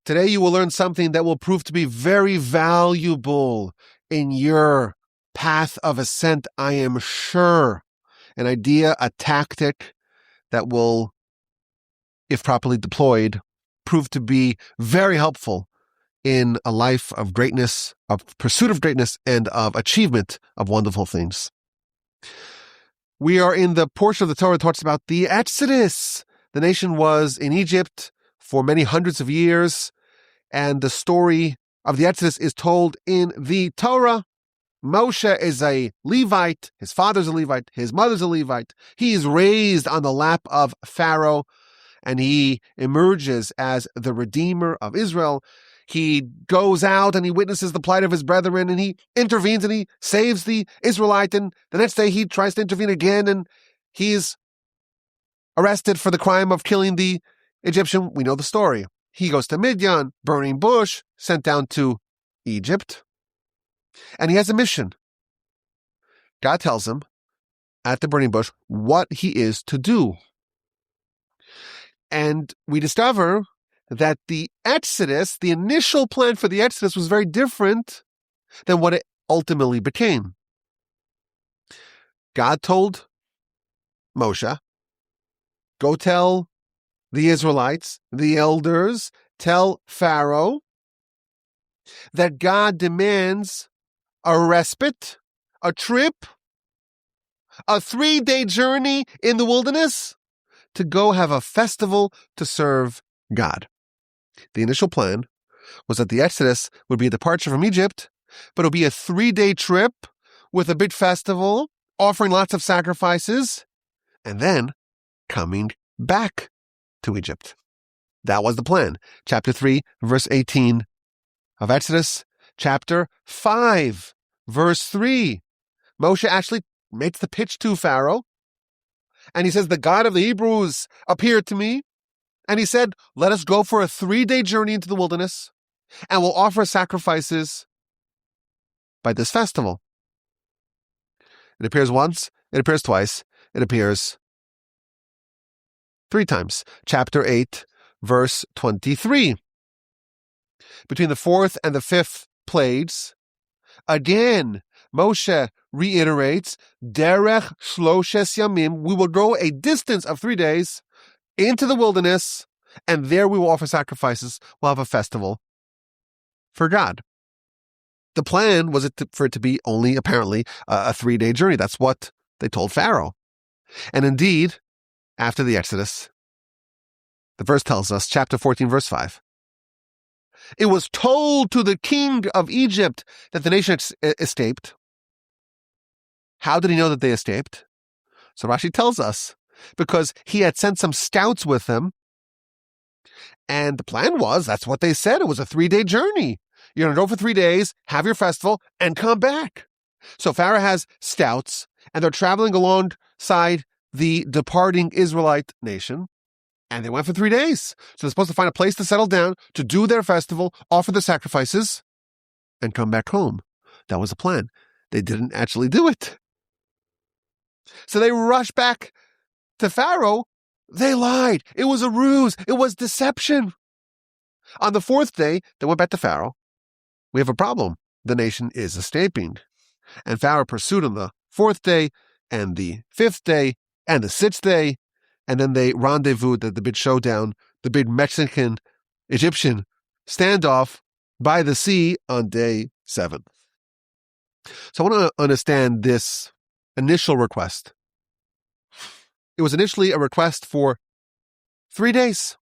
Today you will learn something that will prove to be very valuable in your path of ascent, I am sure. An idea, a tactic that will, if properly deployed, prove to be very helpful in a life of greatness, of pursuit of greatness, and of achievement of wonderful things. We are in the portion of the Torah that talks about the Exodus. The nation was in Egypt for many hundreds of years, and the story of the Exodus is told in the Torah. Moshe is a Levite, his father's a Levite, his mother's a Levite. He is raised on the lap of Pharaoh, and he emerges as the Redeemer of Israel. He goes out and he witnesses the plight of his brethren, and he intervenes and he saves the Israelite, and the next day he tries to intervene again, and he's arrested for the crime of killing the Egyptian. We know the story. He goes to Midian, burning bush, sent down to Egypt, and he has a mission. God tells him at the burning bush what he is to do. And we discover that the Exodus, the initial plan for the Exodus, was very different than what it ultimately became. God told Moshe, go tell the Israelites, the elders, tell Pharaoh that God demands a respite, a trip, a 3-day journey in the wilderness to go have a festival to serve God. The initial plan was that the Exodus would be a departure from Egypt, but it would be a 3-day trip with a big festival, offering lots of sacrifices, and then coming back to Egypt. That was the plan. Chapter 3, verse 18 of Exodus. Chapter 5, verse 3. Moshe actually makes the pitch to Pharaoh, and he says, the God of the Hebrews appeared to me, and he said, let us go for a 3-day journey into the wilderness, and we'll offer sacrifices by this festival. It appears once, it appears twice, it appears 3 times. Chapter 8, verse 23. Between the 4th and the 5th plagues, again, Moshe reiterates, Derech Shloshes Yamim, we will go a distance of 3 days into the wilderness, and there we will offer sacrifices. We'll have a festival for God. The plan was for it to be only, apparently, a 3-day journey. That's what they told Pharaoh. And indeed, after the Exodus, the verse tells us, chapter 14, verse 5, it was told to the king of Egypt that the nation escaped. How did he know that they escaped? So Rashi tells us, because he had sent some scouts with him, and the plan was, that's what they said, it was a 3-day journey. You're going to go for 3 days, have your festival, and come back. So Pharaoh has scouts, and they're traveling alongside the departing Israelite nation, and they went for 3 days. So they're supposed to find a place to settle down, to do their festival, offer the sacrifices, and come back home. That was the plan. They didn't actually do it. So they rushed back to Pharaoh. They lied. It was a ruse. It was deception. On the 4th day, they went back to Pharaoh. We have a problem. The nation is escaping. And Pharaoh pursued on the 4th day, and the 5th day, and the 6th day, and then they rendezvoused at the big showdown, the big Mexican-Egyptian standoff by the sea on day 7. So I want to understand this initial request. It was initially a request for 3 days.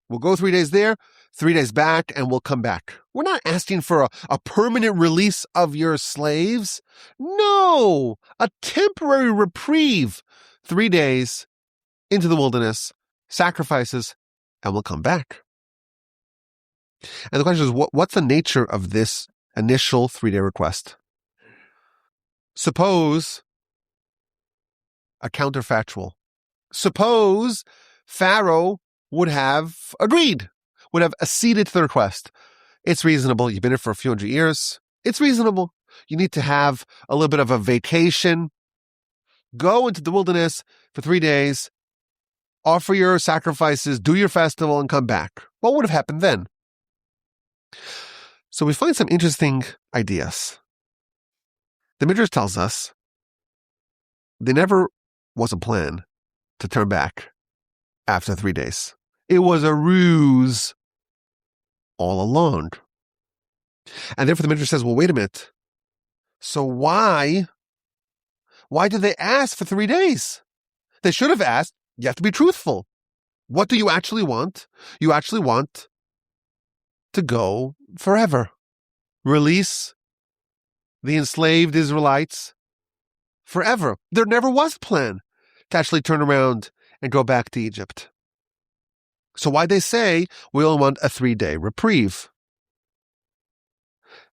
We'll go 3 days there, 3 days back, and we'll come back. We're not asking for a permanent release of your slaves. No, a temporary reprieve. 3 days into the wilderness, sacrifices, and we'll come back. And the question is, what's the nature of this initial 3-day request? Suppose a counterfactual. Suppose Pharaoh would have agreed, would have acceded to the request. It's reasonable. You've been here for a few hundred years. It's reasonable. You need to have a little bit of a vacation. Go into the wilderness for 3 days, offer your sacrifices, do your festival, and come back. What would have happened then? So we find some interesting ideas. The Midrash tells us there never was a plan to turn back after 3 days. It was a ruse all along. And therefore the Midrash says, well, wait a minute. So why did they ask for 3 days? They should have asked, you have to be truthful. What do you actually want? You actually want to go forever. Release the enslaved Israelites forever. There never was a plan to actually turn around and go back to Egypt. So why'd they say we only want a 3-day reprieve?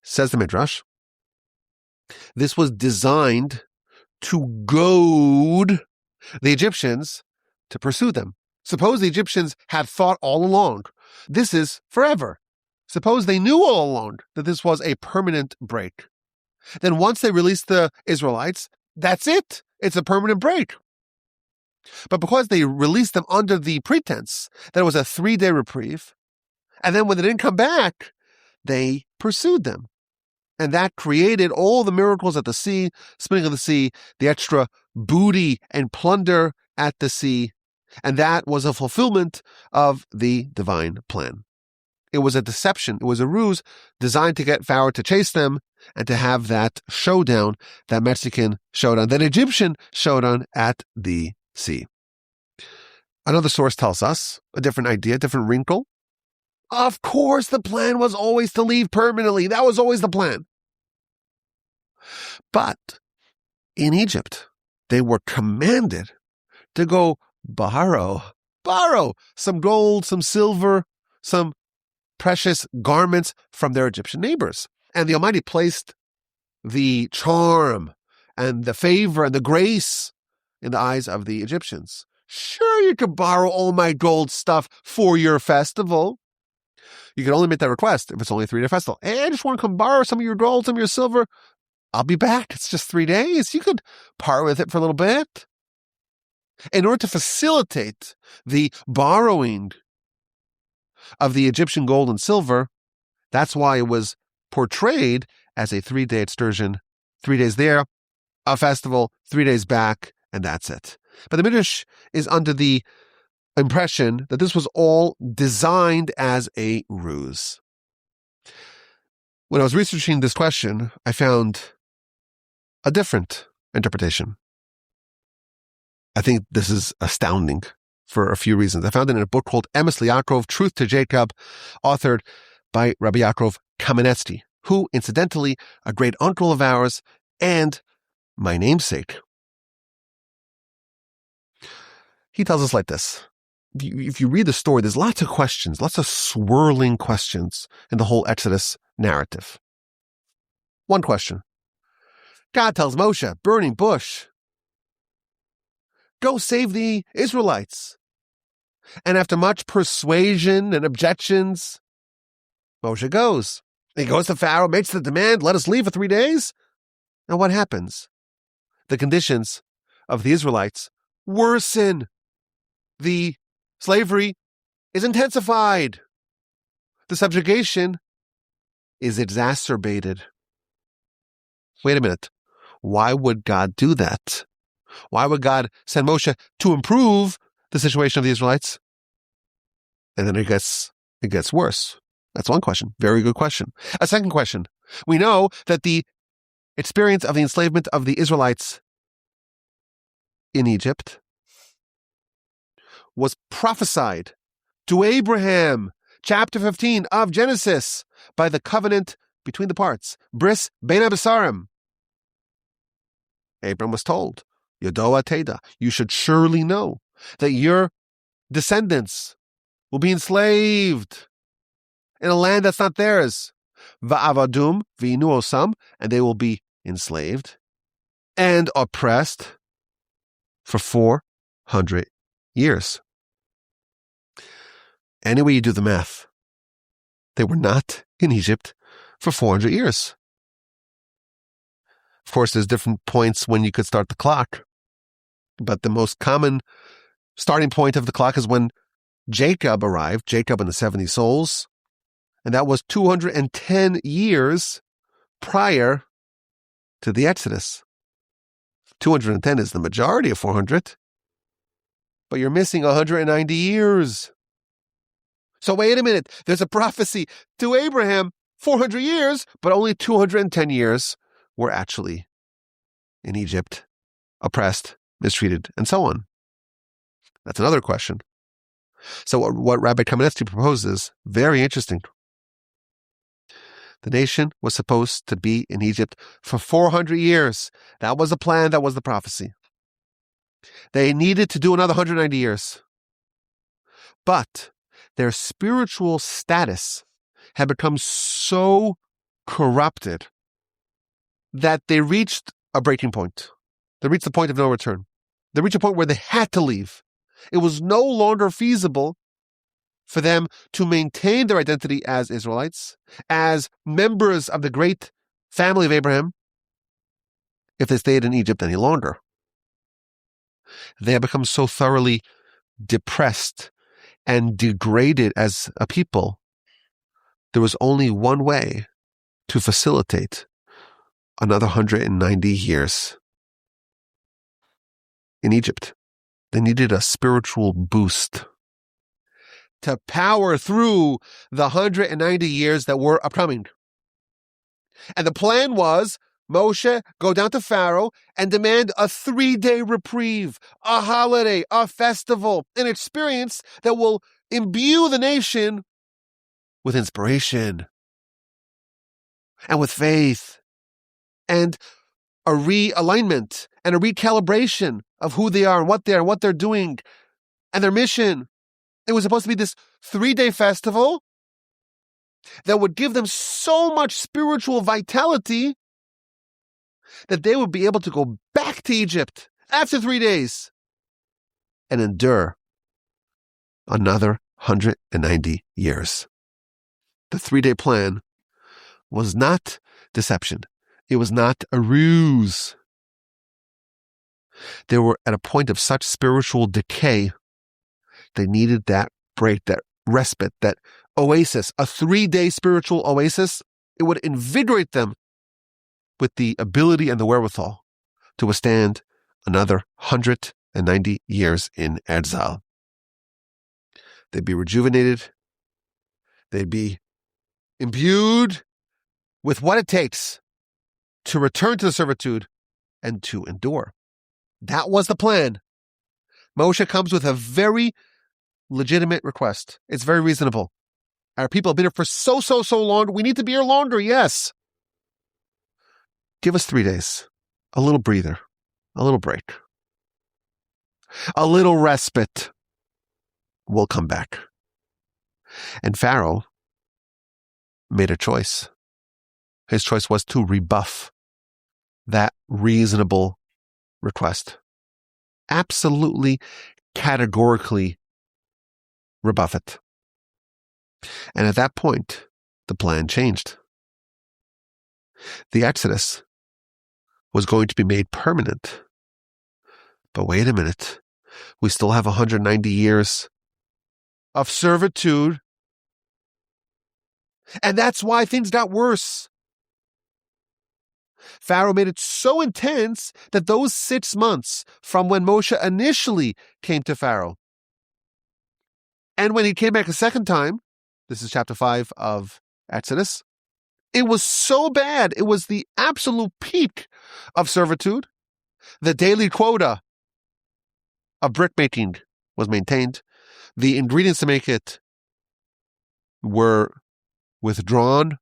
Says the Midrash, this was designed to goad the Egyptians to pursue them. Suppose the Egyptians had thought all along, this is forever. Suppose they knew all along that this was a permanent break. Then once they released the Israelites, that's it. It's a permanent break. But because they released them under the pretense that it was a 3-day reprieve, and then when they didn't come back, they pursued them. And that created all the miracles at the sea, splitting of the sea, the extra booty and plunder at the sea. And that was a fulfillment of the divine plan. It was a deception. It was a ruse designed to get Pharaoh to chase them and to have that showdown, that Mexican showdown, that Egyptian showdown at the sea. Another source tells us a different idea, a different wrinkle. Of course, the plan was always to leave permanently. That was always the plan. But in Egypt, they were commanded to go borrow some gold, some silver, some precious garments from their Egyptian neighbors. And the Almighty placed the charm and the favor and the grace in the eyes of the Egyptians. Sure, you could borrow all my gold stuff for your festival. You can only make that request if it's only a 3-day festival. Hey, I just want to come borrow some of your gold, some of your silver. I'll be back. It's just 3 days. You could part with it for a little bit. In order to facilitate the borrowing of the Egyptian gold and silver, that's why it was portrayed as a 3-day excursion. 3 days there, a festival, 3 days back, and that's it. But the Midrash is under the impression that this was all designed as a ruse. When I was researching this question, I found a different interpretation. I think this is astounding for a few reasons. I found it in a book called Emes Yaakov, Truth to Jacob, authored by Rabbi Yaakov Kamenetsky, who, incidentally, a great uncle of ours and my namesake. He tells us like this. If you read the story, there's lots of questions, lots of swirling questions in the whole Exodus narrative. One question. God tells Moshe, burning bush, go save the Israelites. And after much persuasion and objections, Moshe goes. He goes to Pharaoh, makes the demand, let us leave for 3 days. And what happens? The conditions of the Israelites worsen. The slavery is intensified. The subjugation is exacerbated. Wait a minute. Why would God do that? Why would God send Moshe to improve the situation of the Israelites? And then it gets worse. That's one question. Very good question. A second question. We know that the experience of the enslavement of the Israelites in Egypt was prophesied to Abraham, chapter 15 of Genesis, by the covenant between the parts, Bris Bein HaBesarim. Abram was told, Yodoa Teda, you should surely know that your descendants will be enslaved in a land that's not theirs. Va'avadum v'inu osam, and they will be enslaved and oppressed for 400 years. Any way you do the math, they were not in Egypt for 400 years. Of course, there's different points when you could start the clock, but the most common starting point of the clock is when Jacob arrived, Jacob and the 70 souls, And that was 210 years prior to the Exodus. 210 is the majority of 400, but you're missing 190 years. So wait a minute, there's a prophecy to Abraham, 400 years, but only 210 years were actually in Egypt, oppressed, mistreated, and so on. That's another question. So what Rabbi Kamenetsky proposes, very interesting. The nation was supposed to be in Egypt for 400 years. That was the plan, that was the prophecy. They needed to do another 190 years. But their spiritual status had become so corrupted that they reached a breaking point. They reached the point of no return. They reached a point where they had to leave. It was no longer feasible for them to maintain their identity as Israelites, as members of the great family of Abraham, if they stayed in Egypt any longer. They had become so thoroughly depressed and degraded as a people. There was only one way to facilitate another 190 years in Egypt. They needed a spiritual boost to power through the 190 years that were upcoming. And the plan was, Moshe, go down to Pharaoh and demand a 3-day reprieve, a holiday, a festival, an experience that will imbue the nation with inspiration and with faith and a realignment and a recalibration of who they are and what they're doing and their mission. It was supposed to be this 3-day festival that would give them so much spiritual vitality that they would be able to go back to Egypt after 3 days and endure another 190 years. The 3-day plan was not deception. It was not a ruse. They were at a point of such spiritual decay. They needed that break, that respite, that oasis, a 3-day spiritual oasis. It would invigorate them with the ability and the wherewithal to withstand another 190 years in exile. They'd be rejuvenated. They'd be imbued with what it takes to return to the servitude and to endure. That was the plan. Moshe comes with a very legitimate request. It's very reasonable. Our people have been here for so long. We need to be here longer, yes. Give us 3 days. A little breather. A little break. A little respite. We'll come back. And Pharaoh made a choice. His choice was to rebuff that reasonable request. Absolutely, categorically rebuff it. And at that point, the plan changed. The Exodus was going to be made permanent. But wait a minute. We still have 190 years of servitude. And that's why things got worse. Pharaoh made it so intense that those 6 months from when Moshe initially came to Pharaoh and when he came back a second time, this is chapter 5 of Exodus, it was so bad. It was the absolute peak of servitude. The daily quota of brickmaking was maintained. The ingredients to make it were withdrawn.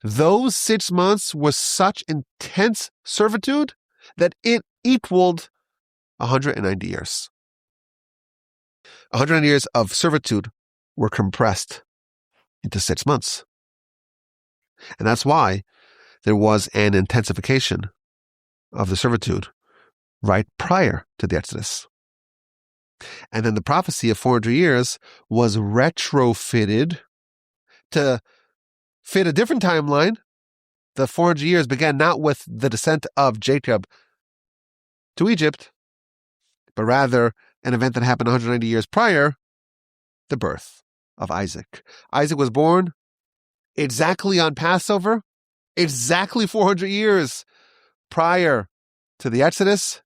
Those 6 months was such intense servitude that it equaled 190 years. 190 years of servitude were compressed into 6 months. And that's why there was an intensification of the servitude right prior to the Exodus. And then the prophecy of 400 years was retrofitted to fit a different timeline. The 400 years began not with the descent of Jacob to Egypt, but rather an event that happened 190 years prior, the birth of Isaac. Isaac was born exactly on Passover, exactly 400 years prior to the Exodus.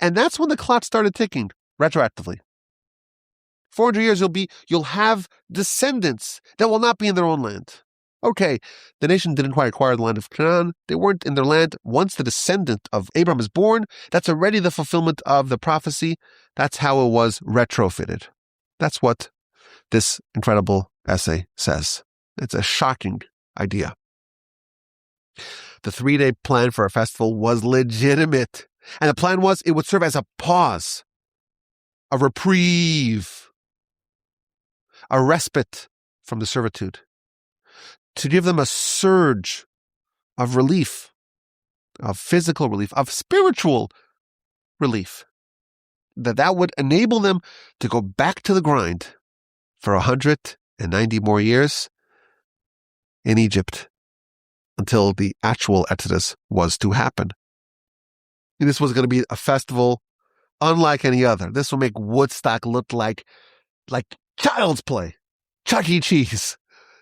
And that's when the clock started ticking retroactively. 400 years you'll have descendants that will not be in their own land. Okay, the nation didn't quite acquire the land of Canaan. They weren't in their land. Once the descendant of Abraham is born, that's already the fulfillment of the prophecy. That's how it was retrofitted. That's what this incredible essay says. It's a shocking idea. The 3-day plan for a festival was legitimate. And the plan was it would serve as a pause, a reprieve, a respite from the servitude, to give them a surge of relief, of physical relief, of spiritual relief, that would enable them to go back to the grind for 190 more years in Egypt until the actual Exodus was to happen. And this was going to be a festival unlike any other. This will make Woodstock look like child's play, Chuck E. Cheese.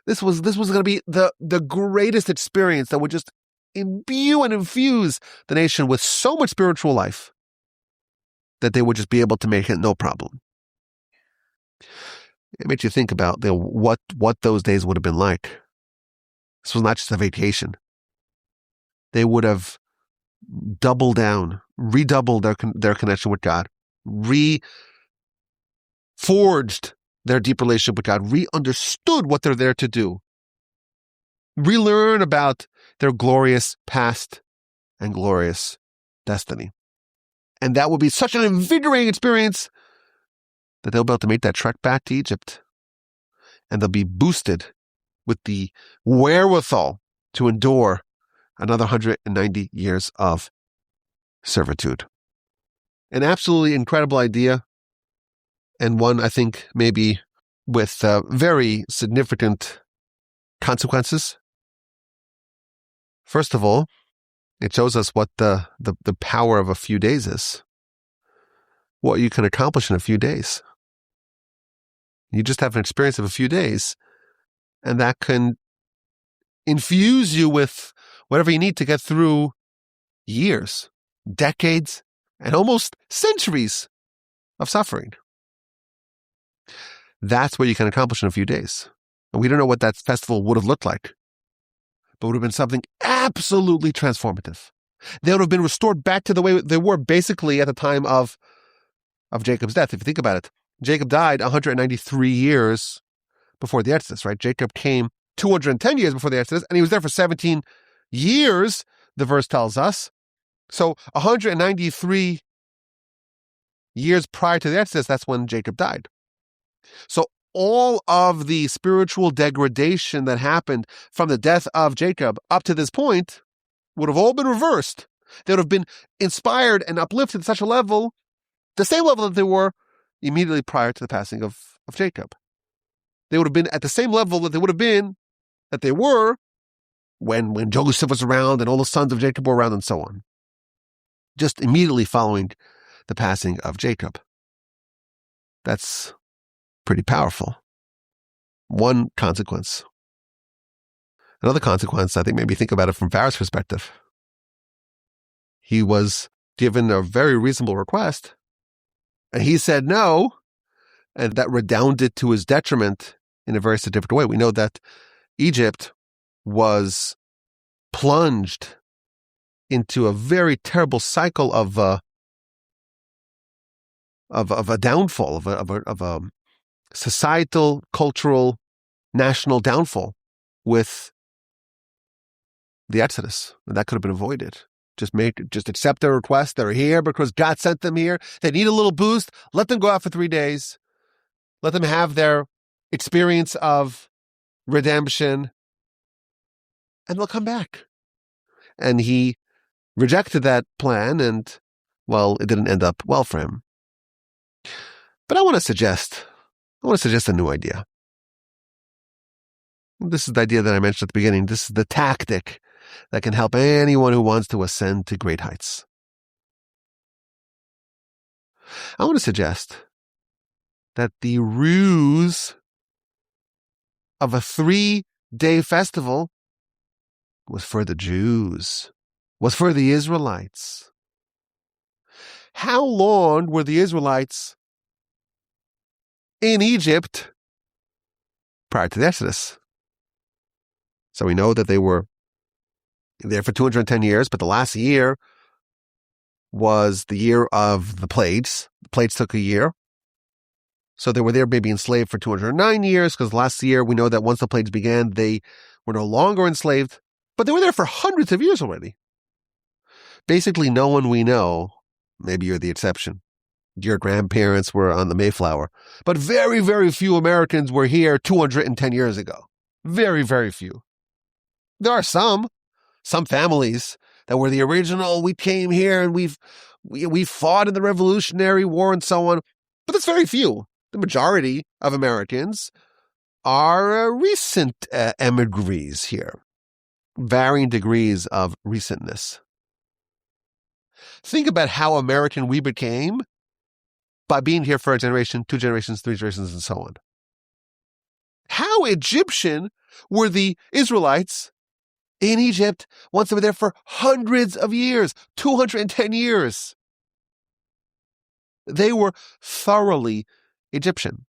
This was going to be the greatest experience that would just imbue and infuse the nation with so much spiritual life that they would just be able to make it no problem. It makes you think about what those days would have been like. This was not just a vacation. They would have doubled down, redoubled their connection with God, reforged their deep relationship with God, re-understood what they're there to do, relearn about their glorious past and glorious destiny. And that would be such an invigorating experience that they'll be able to make that trek back to Egypt. And they'll be boosted with the wherewithal to endure another 190 years of servitude. An absolutely incredible idea, and one I think maybe with very significant consequences. First of all, it shows us what the power of a few days is. What you can accomplish in a few days. You just have an experience of a few days, and that can infuse you with whatever you need to get through years, decades, and almost centuries of suffering. That's what you can accomplish in a few days. And we don't know what that festival would have looked like, but it would have been something absolutely transformative. They would have been restored back to the way they were basically at the time of Jacob's death. If you think about it, Jacob died 193 years before the Exodus, right? Jacob came 210 years before the Exodus, and he was there for 17 years, the verse tells us. So 193 years prior to the Exodus, that's when Jacob died. So all of the spiritual degradation that happened from the death of Jacob up to this point would have all been reversed. They would have been inspired and uplifted at such a level, the same level that they were immediately prior to the passing of Jacob. They would have been at the same level that they were when Joseph was around and all the sons of Jacob were around and so on. Just immediately following the passing of Jacob. That's pretty powerful. One consequence. Another consequence, I think, maybe think about it from Pharaoh's perspective. He was given a very reasonable request, and he said no, and that redounded to his detriment in a very significant way. We know that Egypt was plunged into a very terrible cycle of a downfall, of a societal, cultural, national downfall with the Exodus. And that could have been avoided. Just accept their request. They're here because God sent them here. They need a little boost. Let them go out for 3 days. Let them have their experience of redemption, and they'll come back. And he rejected that plan, and, well, it didn't end up well for him. But I want to suggest a new idea. This is the idea that I mentioned at the beginning. This is the tactic that can help anyone who wants to ascend to great heights. I want to suggest that the ruse of a 3 day festival was for the Jews, was for the Israelites. How long were the Israelites in Egypt prior to the Exodus? So we know that they were there for 210 years, but the last year was the year of the plagues. The plagues took a year. So they were there maybe enslaved for 209 years, because last year we know that once the plagues began, they were no longer enslaved, but they were there for hundreds of years already. Basically, no one we know, maybe you're the exception. Your grandparents were on the Mayflower, but very, very few Americans were here 210 years ago. Very, very few. There are some families that were the original, we came here and we fought in the Revolutionary War and so on, but that's very few. The majority of Americans are recent emigres here, varying degrees of recentness. Think about how American we became by being here for a generation, 2 generations, 3 generations, and so on. How Egyptian were the Israelites in Egypt once they were there for hundreds of years, 210 years? They were thoroughly Egyptian.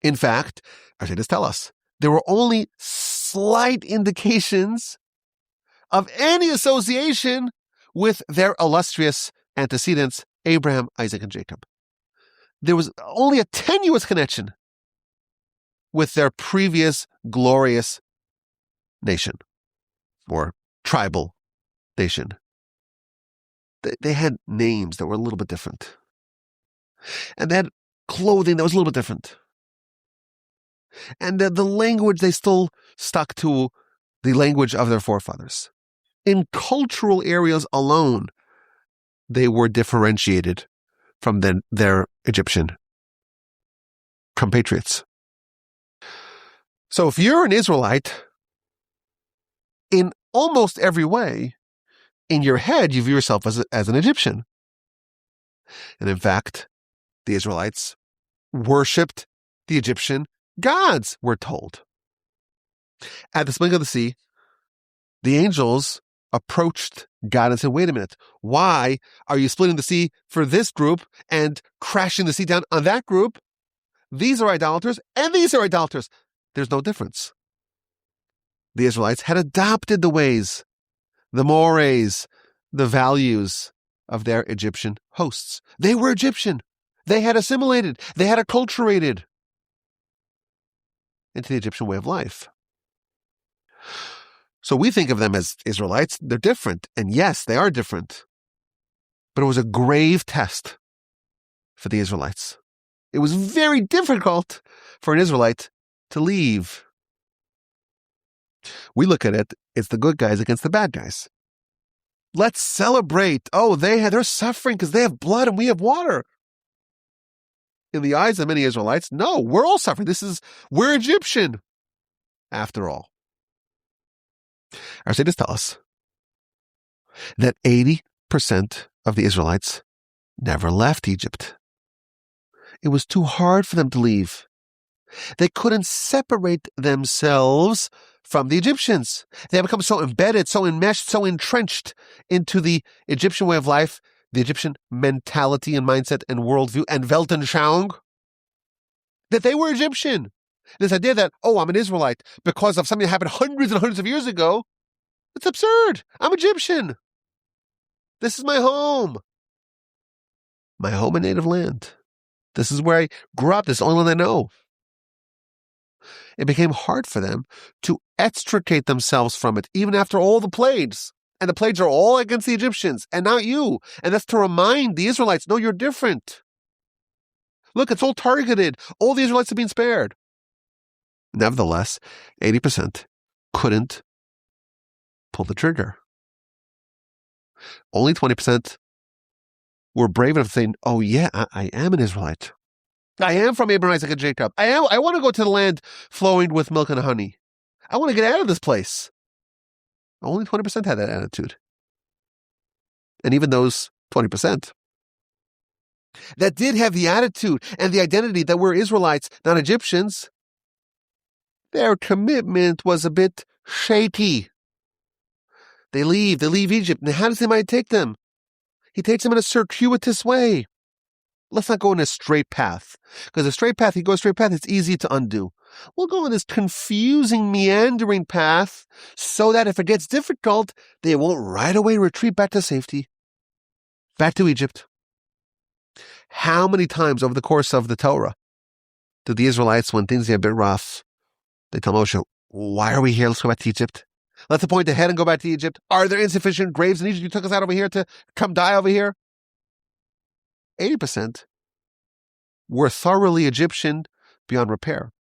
In fact, our sages tell us, there were only slight indications of any association with their illustrious antecedents, Abraham, Isaac, and Jacob. There was only a tenuous connection with their previous glorious nation or tribal nation. They had names that were a little bit different. And they had clothing that was a little bit different. And the language, they still stuck to the language of their forefathers. In cultural areas alone, they were differentiated from their Egyptian compatriots. So if you're an Israelite, in almost every way, in your head, you view yourself as an Egyptian. And in fact, the Israelites worshipped the Egyptian gods, we're told. At the splitting of the sea, the angels approached God and said, wait a minute, why are you splitting the sea for this group and crashing the sea down on that group? These are idolaters and these are idolaters. There's no difference. The Israelites had adopted the ways, the mores, the values of their Egyptian hosts. They were Egyptian. They had assimilated. They had acculturated into the Egyptian way of life. So we think of them as Israelites. They're different. And yes, they are different. But it was a grave test for the Israelites. It was very difficult for an Israelite to leave. We look at it, it's the good guys against the bad guys. Let's celebrate. Oh, they're suffering because they have blood and we have water. In the eyes of many Israelites, no, we're all suffering. We're Egyptian, after all. Our sages tell us that 80% of the Israelites never left Egypt. It was too hard for them to leave. They couldn't separate themselves from the Egyptians. They had become so embedded, so enmeshed, so entrenched into the Egyptian way of life, the Egyptian mentality and mindset and worldview and Weltanschauung, that they were Egyptian. This idea that, I'm an Israelite because of something that happened hundreds and hundreds of years ago, it's absurd. I'm Egyptian. This is my home and native land. This is where I grew up. This is the only land I know. It became hard for them to extricate themselves from it, even after all the plagues. And the plagues are all against the Egyptians and not you. And that's to remind the Israelites, no, you're different. Look, it's all targeted. All the Israelites have been spared. Nevertheless, 80% couldn't pull the trigger. Only 20% were brave enough to say, oh yeah, I am an Israelite. I am from Abraham, Isaac, and Jacob. I want to go to the land flowing with milk and honey. I want to get out of this place. Only 20% had that attitude. And even those 20% that did have the attitude and the identity that we're Israelites, not Egyptians, Their commitment was a bit shaky. They leave Egypt. And how does the Almighty take them? He takes them in a circuitous way. Let's not go in a straight path. Because a straight path, it's easy to undo. We'll go in this confusing, meandering path so that if it gets difficult, they won't right away retreat back to safety. Back to Egypt. How many times over the course of the Torah did the Israelites, when things get a bit rough, they tell Moshe, why are we here? Let's go back to Egypt. Let's appoint ahead and go back to Egypt. Are there insufficient graves in Egypt? You took us out over here to come die over here? 80% were thoroughly Egyptian beyond repair.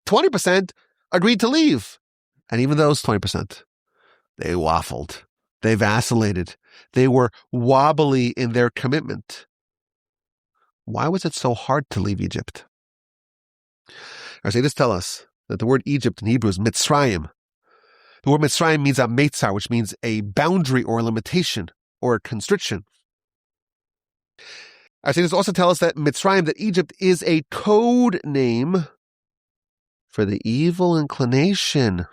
20% agreed to leave. And even those 20%, they waffled. They vacillated. They were wobbly in their commitment. Why was it so hard to leave Egypt? Our sages tell us that the word Egypt in Hebrew is Mitzrayim. The word Mitzrayim means a meitzar, which means a boundary or a limitation or a constriction. Our sages also tell us that Mitzrayim, that Egypt, is a code name for the evil inclination.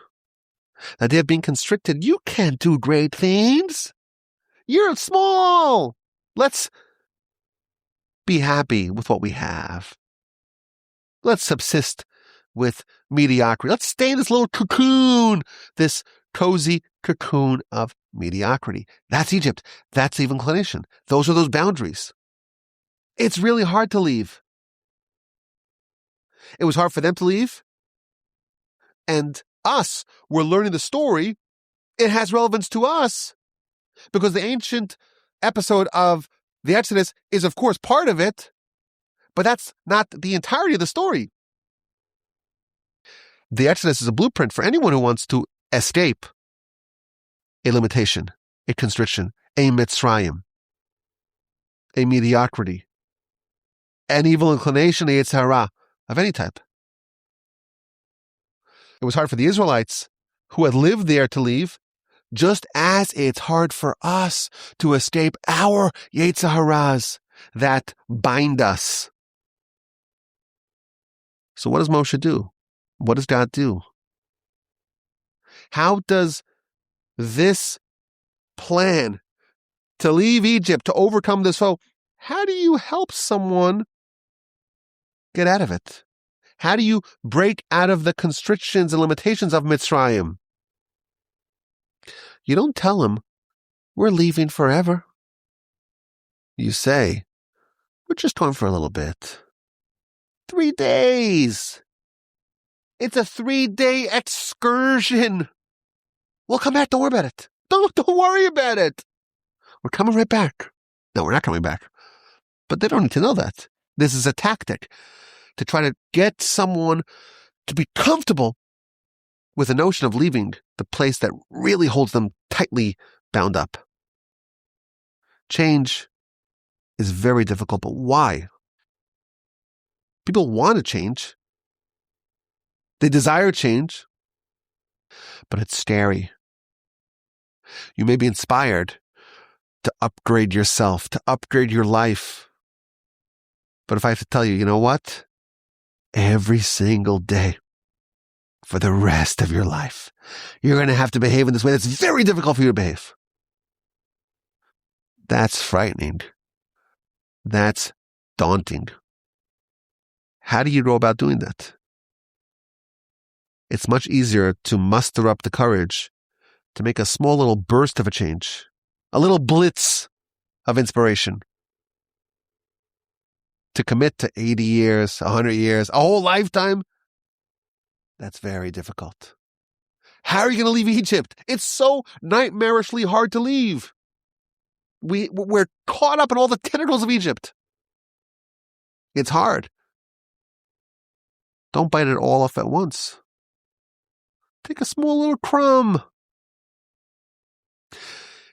That they have been constricted. You can't do great things. You're small. Let's be happy with what we have. Let's subsist with mediocrity. Let's stay in this little cocoon, this cozy cocoon of mediocrity. That's Egypt. That's evil inclination. Those are those boundaries. It's really hard to leave. It was hard for them to leave. And us, we're learning the story. It has relevance to us because the ancient episode of the Exodus is, of course, part of it, but that's not the entirety of the story. The Exodus is a blueprint for anyone who wants to escape a limitation, a constriction, a Mitzrayim, a mediocrity, an evil inclination, a yetzer hara of any type. It was hard for the Israelites who had lived there to leave, just as it's hard for us to escape our yetzer haras that bind us. So what does Moshe do? What does God do? How does this plan to leave Egypt, to overcome this foe, how do you help someone get out of it? How do you break out of the constrictions and limitations of Mitzrayim? You don't tell them, we're leaving forever. You say, we're just going for a little bit. 3 days. It's a 3-day excursion. We'll come back. Don't worry about it. Don't worry about it. We're coming right back. No, we're not coming back. But they don't need to know that. This is a tactic to try to get someone to be comfortable with the notion of leaving the place that really holds them tightly bound up. Change is very difficult, but why? People want to change. They desire change, but it's scary. You may be inspired to upgrade yourself, to upgrade your life. But if I have to tell you, you know what? Every single day for the rest of your life, you're going to have to behave in this way that's very difficult for you to behave. That's frightening. That's daunting. How do you go about doing that? It's much easier to muster up the courage to make a small little burst of a change, a little blitz of inspiration. To commit to 80 years, 100 years, a whole lifetime, that's very difficult. How are you going to leave Egypt? It's so nightmarishly hard to leave. We're caught up in all the tentacles of Egypt. It's hard. Don't bite it all off at once. Take a small little crumb.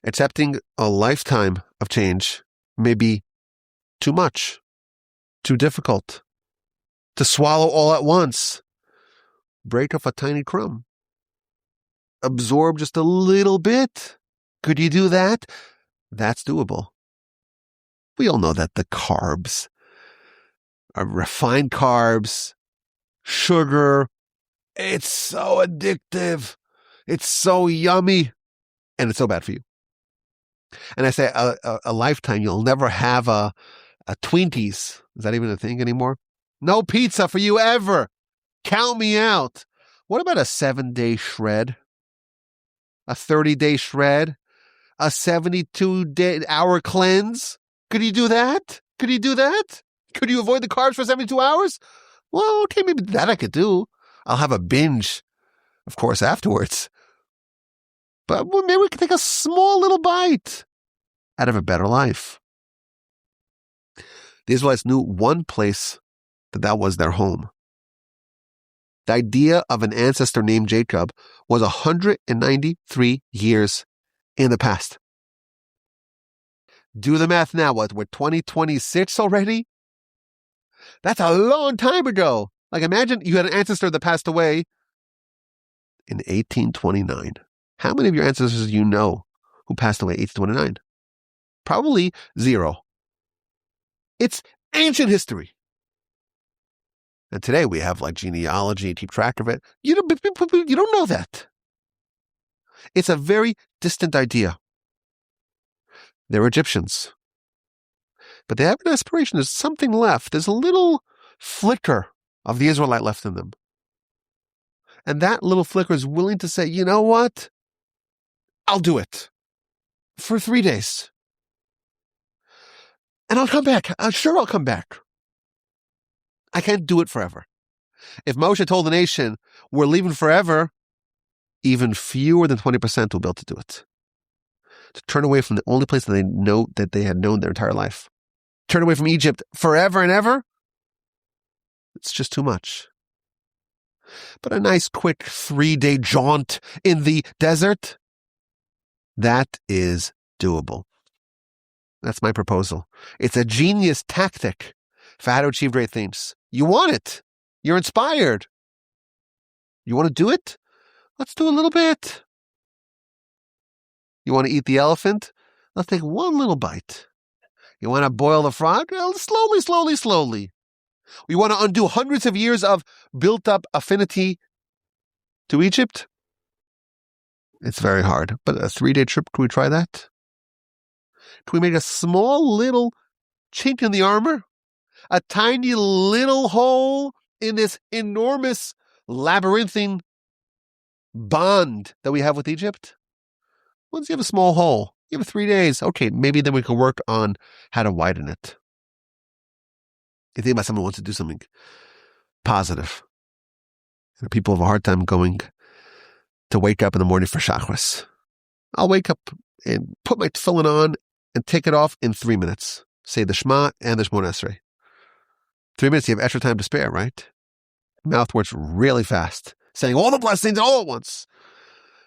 Accepting a lifetime of change may be too much, too difficult. To swallow all at once, break off a tiny crumb. Absorb just a little bit. Could you do that? That's doable. We all know that the carbs are refined carbs, sugar, It's so addictive. It's so yummy. And it's so bad for you. And I say a lifetime, you'll never have a Twinkies. Is that even a thing anymore? No pizza for you ever. Count me out. What about a 7-day shred? A 30-day shred? A 72-hour cleanse? Could you do that? Could you do that? Could you avoid the carbs for 72 hours? Well, okay, maybe that I could do. I'll have a binge, of course, afterwards. But maybe we could take a small little bite out of a better life. The Israelites knew one place that was their home. The idea of an ancestor named Jacob was 193 years in the past. Do the math now. What, we're 2026 already? That's a long time ago. Like, imagine you had an ancestor that passed away in 1829. How many of your ancestors do you know who passed away in 1829? Probably zero. It's ancient history. And today we have like genealogy, keep track of it. You don't know that. It's a very distant idea. They're Egyptians. But they have an aspiration. There's something left. There's a little flicker of the Israelite left in them. And that little flicker is willing to say, you know what? I'll do it for 3 days. And I'll come back. Sure, I'll come back. I can't do it forever. If Moshe told the nation, we're leaving forever, even fewer than 20% will be able to do it. To turn away from the only place that they had known their entire life. Turn away from Egypt forever and ever? It's just too much. But a nice quick 3-day jaunt in the desert, that is doable. That's my proposal. It's a genius tactic for how to achieve great things. You want it. You're inspired. You want to do it? Let's do a little bit. You want to eat the elephant? Let's take one little bite. You want to boil the frog? Slowly, slowly, slowly. You want to undo hundreds of years of built-up affinity to Egypt? It's very hard. But a 3-day trip, can we try that? Can we make a small little chink in the armor? A tiny little hole in this enormous labyrinthine bond that we have with Egypt? Once you have a small hole, you have 3 days. Okay, maybe then we can work on how to widen it. You think about someone who wants to do something positive. People have a hard time going to wake up in the morning for chakras. I'll wake up and put my tefillin on and take it off in 3 minutes. Say the Shema and the Shemona Esrei. 3 minutes, you have extra time to spare, right? Mouth works really fast, saying all the blessings all at once.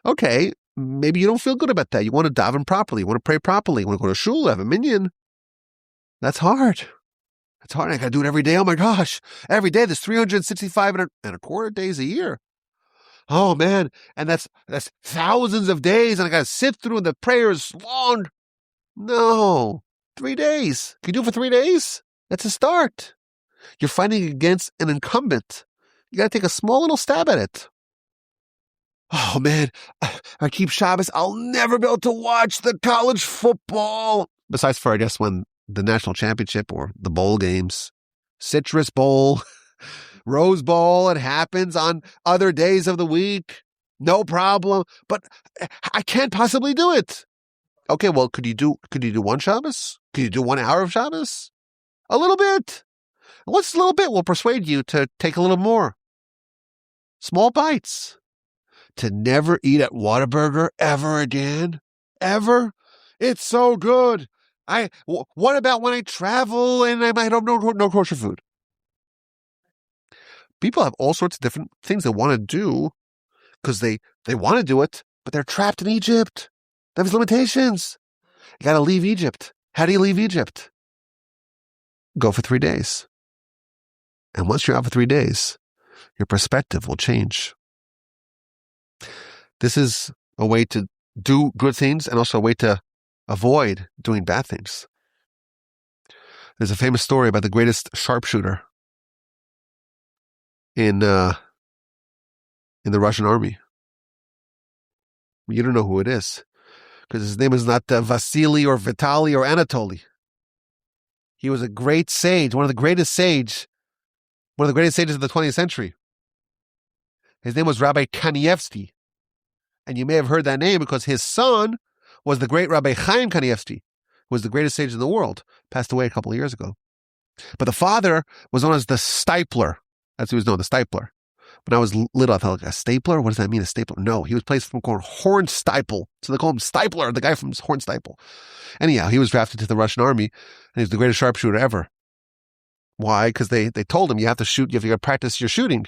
Okay, maybe you don't feel good about that. You want to daven properly. You want to pray properly. You want to go to shul, have a minyan. That's hard. It's hard. I got to do it every day. Oh my gosh. Every day. There's 365 and a quarter days a year. Oh man. And that's thousands of days. And I got to sit through and the prayers long. No. 3 days. Can you do it for 3 days? That's a start. You're fighting against an incumbent. You got to take a small little stab at it. Oh man. I keep Shabbos. I'll never be able to watch the college football. Besides for, I guess, when the national championship or the bowl games, Citrus Bowl, Rose Bowl, it happens on other days of the week. No problem. But I can't possibly do it. Okay, well, could you do one Shabbos? Could you do 1 hour of Shabbos? A little bit. What's a little bit will persuade you to take a little more. Small bites. To never eat at Whataburger ever again. Ever. It's so good. What about when I travel and I don't know no kosher food? People have all sorts of different things they want to do because they want to do it, but they're trapped in Egypt. There's limitations. You got to leave Egypt. How do you leave Egypt? Go for 3 days. And once you're out for 3 days, your perspective will change. This is a way to do good things and also a way to avoid doing bad things. There's a famous story about the greatest sharpshooter in in the Russian army. You don't know who it is, because his name is not Vasily or Vitaly or Anatoly. He was a great sage, one of the greatest sages of the 20th century. His name was Rabbi Kanievsky. And you may have heard that name because his son was the great Rabbi Chaim Kanievsky, who was the greatest sage in the world, passed away a couple of years ago. But the father was known as the Stipler. That's who he was known, the Stipler. When I was little, I thought, like, a stapler? What does that mean, a stapler? No, he was placed from called Hornstipel. So they call him Stipler, the guy from Hornstipel. Anyhow, he was drafted to the Russian army, and he was the greatest sharpshooter ever. Why? Because they told him, you have to practice your shooting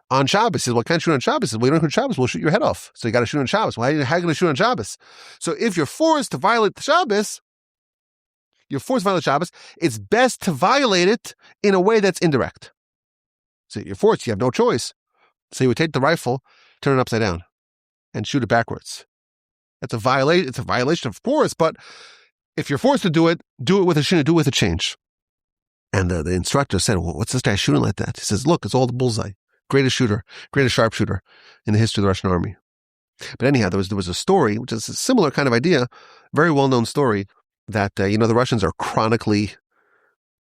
on Shabbos. He says, well, I can't shoot on Shabbos. He says, well, you don't shoot on Shabbos, we'll shoot your head off. So you got to shoot on Shabbos. Well, how are you going to shoot on Shabbos? So if you're forced to violate the Shabbos, it's best to violate it in a way that's indirect. So you're forced, you have no choice. So you would take the rifle, turn it upside down, and shoot it backwards. That's a violation. It's a violation, of course, but if you're forced to do it with a shina, do it with a change. And the instructor said, well, what's this guy shooting like that? He says, look, it's all the bullseye. Greatest sharpshooter in the history of the Russian army. But anyhow, there was a story, which is a similar kind of idea, very well-known story, that, the Russians are chronically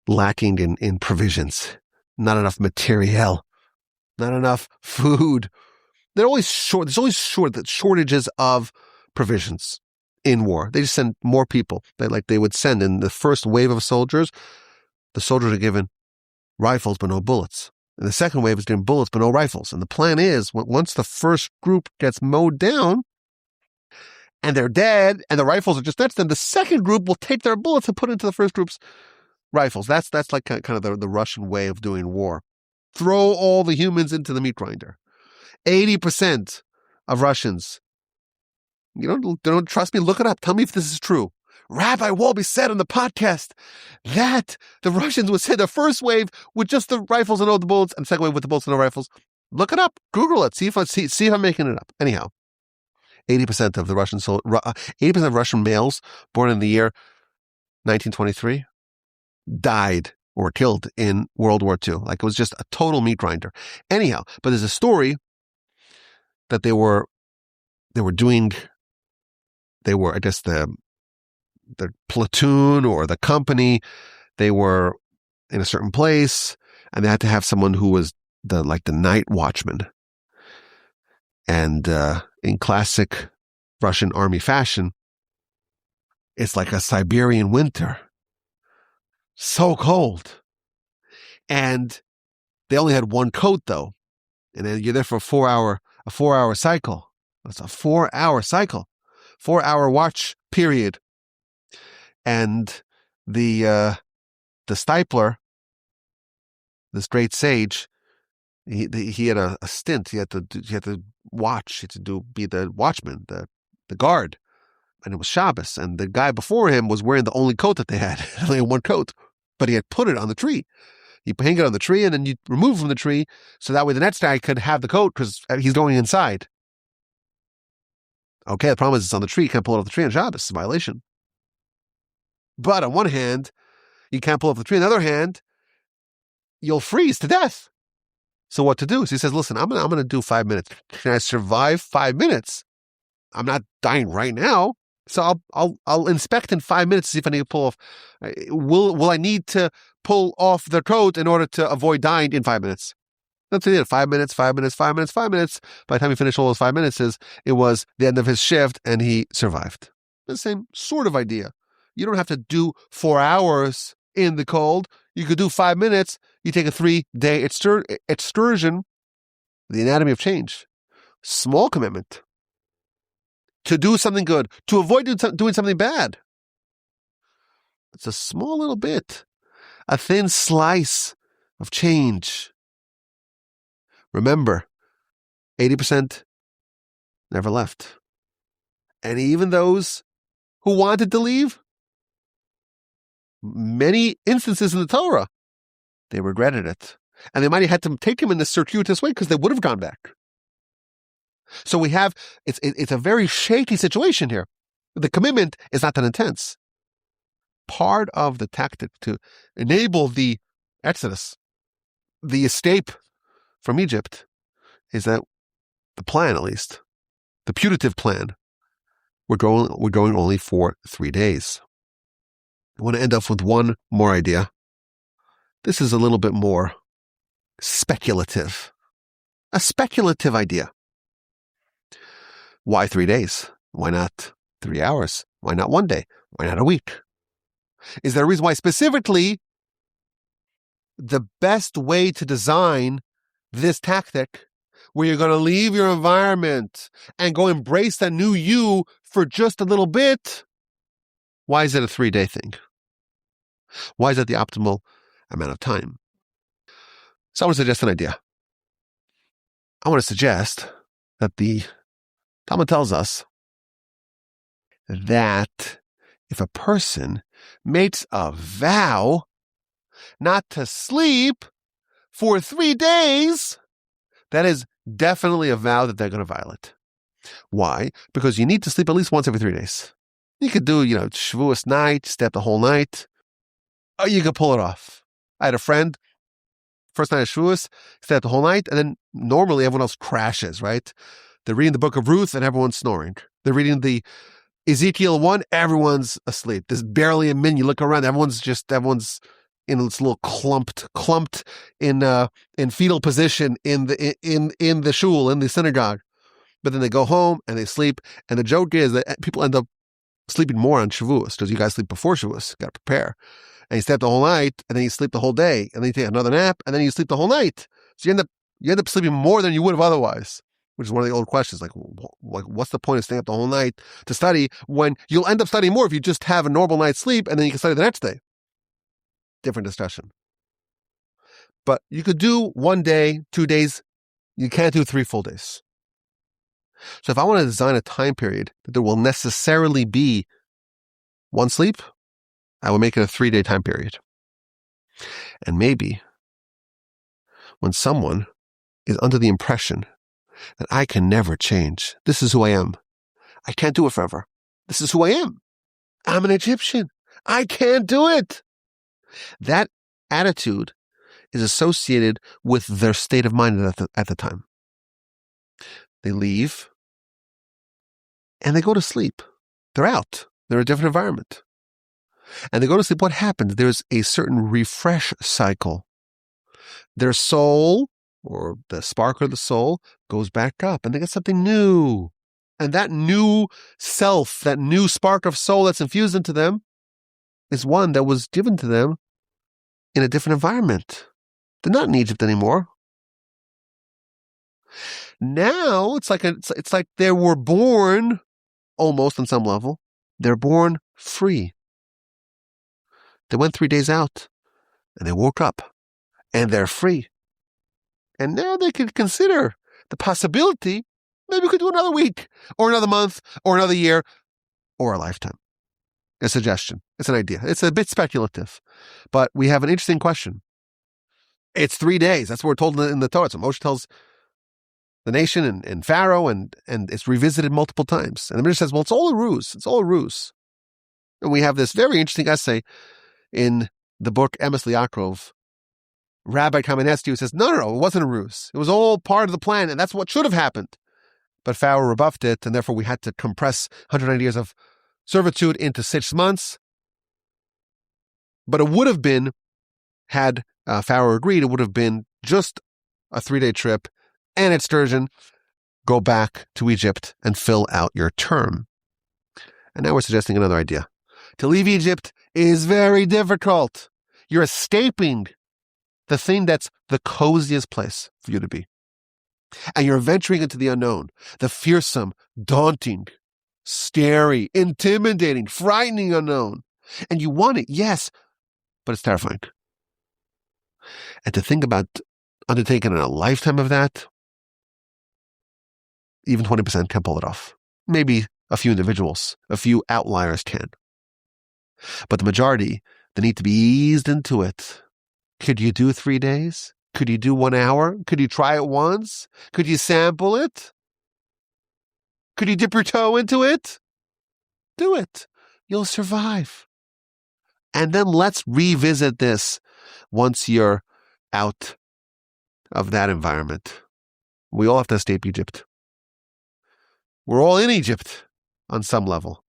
lacking in provisions. Not enough materiel. Not enough food. There's always shortages of provisions in war. They just send more people. They would send in the first wave of soldiers. The soldiers are given rifles but no bullets. And the second wave is given bullets but no rifles. And the plan is, once the first group gets mowed down and they're dead and the rifles are just next to them, the second group will take their bullets and put into the first group's rifles. That's like kind of the Russian way of doing war. Throw all the humans into the meat grinder. 80% of Russians, don't trust me? Look it up. Tell me if this is true. Rabbi Wolbe said on the podcast that the Russians would send the first wave with just the rifles and no the bullets, and the second wave with the bullets and no rifles. Look it up. Google it. See if I'm making it up. Anyhow, 80% of 80% of Russian males born in the year 1923 died or killed in World War II. Like, it was just a total meat grinder. Anyhow, but there's a story that they were, I guess, the platoon or the company, they were in a certain place, and they had to have someone who was the night watchman. And in classic Russian army fashion, it's like a Siberian winter. So cold. And they only had one coat, though. And then you're there for a 4-hour cycle. It's a 4-hour cycle. 4-hour watch period. And the Stipler, this great sage, he had a stint. He had to watch. He had to be the watchman, the guard. And it was Shabbos, and the guy before him was wearing the only coat that they had. Only one coat, but he had put it on the tree. You hang it on the tree, and then you remove it from the tree, so that way the next guy could have the coat because he's going inside. Okay, the problem is it's on the tree. You can't pull it off the tree on Shabbos. It's a violation. But on one hand, you can't pull off the tree. On the other hand, you'll freeze to death. So what to do? So he says, listen, I'm going to do 5 minutes. Can I survive 5 minutes? I'm not dying right now. So I'll inspect in 5 minutes to see if I need to pull off. Will I need to pull off the coat in order to avoid dying in 5 minutes? That's what he did. 5 minutes, 5 minutes, 5 minutes, 5 minutes. By the time he finished all those 5 minutes, it was the end of his shift, and he survived. The same sort of idea. You don't have to do 4 hours in the cold. You could do 5 minutes. You take a 3-day excursion. The anatomy of change. Small commitment. To do something good, to avoid doing something bad. It's a small little bit, a thin slice of change. Remember, 80% never left. And even those who wanted to leave, many instances in the Torah, they regretted it. And they might have had to take him in this circuitous way because they would have gone back. So we have, it's a very shaky situation here. The commitment is not that intense. Part of the tactic to enable the exodus, the escape from Egypt, is that the plan at least, the putative plan, we're going only for 3 days. I want to end up with one more idea. This is a little bit more speculative. A speculative idea. Why 3 days? Why not 3 hours? Why not 1 day? Why not a week? Is there a reason why specifically the best way to design this tactic, where you're going to leave your environment and go embrace that new you for just a little bit, why is it a 3-day thing? Why is that the optimal amount of time? So I want to suggest an idea. I want to suggest that the Talmud tells us that if a person makes a vow not to sleep for 3 days, that is definitely a vow that they're going to violate. Why? Because you need to sleep at least once every 3 days. You could do, Shavuos night, stay up the whole night, or you could pull it off. I had a friend, first night of Shavuos, stay up the whole night, and then normally everyone else crashes, right? They're reading the book of Ruth and everyone's snoring. They're reading the Ezekiel 1, everyone's asleep. There's barely a minute. You look around, everyone's in this little clumped in fetal position in the shul, in the synagogue. But then they go home and they sleep. And the joke is that people end up sleeping more on Shavuos because you guys sleep before Shavuos. You got to prepare. And you stay up the whole night, and then you sleep the whole day, and then you take another nap, and then you sleep the whole night. So you end up sleeping more than you would have otherwise. Which is one of the old questions, like what's the point of staying up the whole night to study when you'll end up studying more if you just have a normal night's sleep and then you can study the next day? Different discussion. But you could do 1 day, 2 days. You can't do 3 full days. So if I want to design a time period that there will necessarily be one sleep, I will make it a 3-day time period. And maybe when someone is under the impression that I can never change. This is who I am. I can't do it forever. This is who I am. I'm an Egyptian. I can't do it. That attitude is associated with their state of mind at the time. They leave and they go to sleep. They're out. They're in a different environment. And they go to sleep. What happens? There's a certain refresh cycle. Their soul, or the spark of the soul, goes back up and they get something new. And that new self, that new spark of soul that's infused into them is one that was given to them in a different environment. They're not in Egypt anymore. Now it's like they were born, almost on some level, they're born free. They went 3 days out and they woke up and they're free. And now they could consider the possibility, maybe we could do another week, or another month, or another year, or a lifetime. A suggestion. It's an idea. It's a bit speculative. But we have an interesting question. It's 3 days. That's what we're told in the Torah. So Moshe tells the nation and Pharaoh, and it's revisited multiple times. And the Midrash says, well, it's all a ruse. It's all a ruse. And we have this very interesting essay in the book Emes Liakov, Rabbi Kamenetsky, who says, no, it wasn't a ruse. It was all part of the plan, and that's what should have happened. But Pharaoh rebuffed it, and therefore we had to compress 190 years of servitude into 6 months. But it would have been, had Pharaoh agreed, it would have been just a 3-day trip and excursion. Go back to Egypt and fill out your term. And now we're suggesting another idea. To leave Egypt is very difficult. You're escaping the thing that's the coziest place for you to be. And you're venturing into the unknown, the fearsome, daunting, scary, intimidating, frightening unknown. And you want it, yes, but it's terrifying. And to think about undertaking a lifetime of that, even 20% can pull it off. Maybe a few individuals, a few outliers can. But the majority, they need to be eased into it. Could you do 3 days? Could you do 1 hour? Could you try it once? Could you sample it? Could you dip your toe into it? Do it. You'll survive. And then let's revisit this once you're out of that environment. We all have to escape Egypt. We're all in Egypt on some level.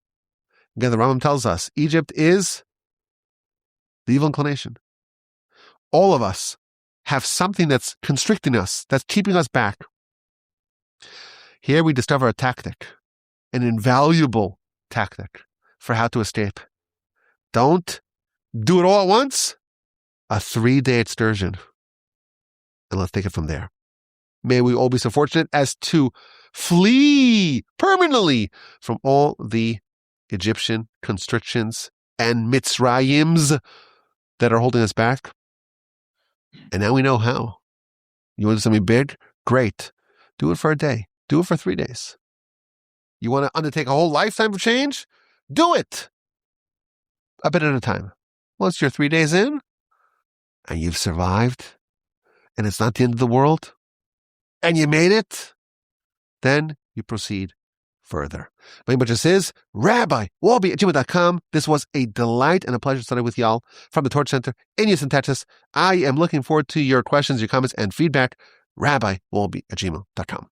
Again, the Rambam tells us Egypt is the evil inclination. All of us have something that's constricting us, that's keeping us back. Here we discover a tactic, an invaluable tactic for how to escape. Don't do it all at once. A 3-day excursion. And let's take it from there. May we all be so fortunate as to flee permanently from all the Egyptian constrictions and Mitzrayims that are holding us back. And now we know how. You want to do something big? Great. Do it for a day. Do it for 3 days. You want to undertake a whole lifetime of change? Do it. A bit at a time. Once you're 3 days in, and you've survived, and it's not the end of the world, and you made it, then you proceed further. My name is Rabbi@gmail.com. This was a delight and a pleasure to study with y'all from the Torch Center in Houston, Texas. I am looking forward to your questions, your comments, and feedback. Rabbi@gmail.com.